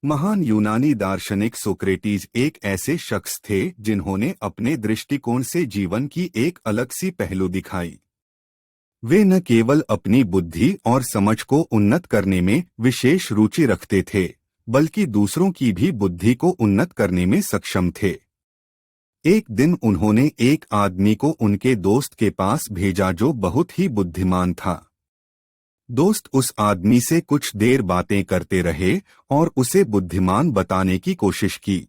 महान यूनानी दार्शनिक सोक्रेटिस एक ऐसे शख्स थे जिन्होंने अपने दृष्टिकोण से जीवन की एक अलग सी पहलू दिखाई। वे न केवल अपनी बुद्धि और समझ को उन्नत करने में विशेष रुचि रखते थे, बल्कि दूसरों की भी बुद्धि को उन्नत करने में सक्षम थे। एक दिन उन्होंने एक आदमी को उनके दोस्त के पास भेजा जो बहुत ही बुद्धिमान था। दोस्त उस आदमी से कुछ देर बातें करते रहे और उसे बुद्धिमान बताने की कोशिश की,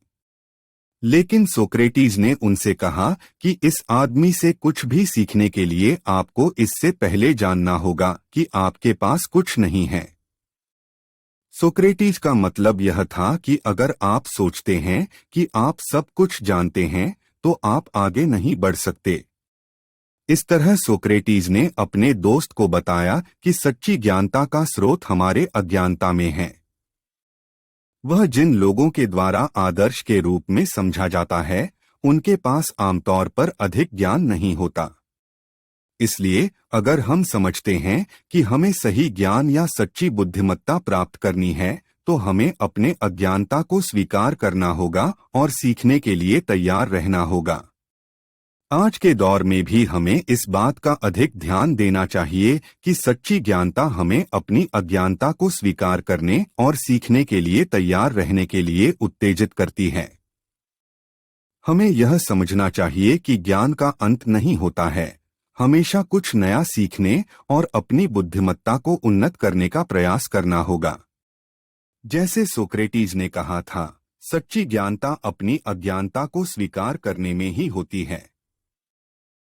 लेकिन सोक्रेटिस ने उनसे कहा कि इस आदमी से कुछ भी सीखने के लिए आपको इससे पहले जानना होगा कि आपके पास कुछ नहीं है। सोक्रेटिस का मतलब यह था कि अगर आप सोचते हैं कि आप सब कुछ जानते हैं तो आप आगे नहीं बढ़ सकते। इस तरह सोक्रेटिस ने अपने दोस्त को बताया कि सच्ची ज्ञानता का स्रोत हमारे अज्ञानता में है। वह जिन लोगों के द्वारा आदर्श के रूप में समझा जाता है, उनके पास आमतौर पर अधिक ज्ञान नहीं होता। इसलिए अगर हम समझते हैं कि हमें सही ज्ञान या सच्ची बुद्धिमत्ता प्राप्त करनी है, तो हमें अपने अज्ञानता को स्वीकार करना होगा और सीखने के लिए तैयार रहना होगा। आज के दौर में भी हमें इस बात का अधिक ध्यान देना चाहिए कि सच्ची ज्ञानता हमें अपनी अज्ञानता को स्वीकार करने और सीखने के लिए तैयार रहने के लिए उत्तेजित करती है। हमें यह समझना चाहिए कि ज्ञान का अंत नहीं होता है। हमेशा कुछ नया सीखने और अपनी बुद्धिमत्ता को उन्नत करने का प्रयास करना होगा। जैसे सोक्रेटिस ने कहा था, सच्ची ज्ञानता अपनी अज्ञानता को स्वीकार करने में ही होती है।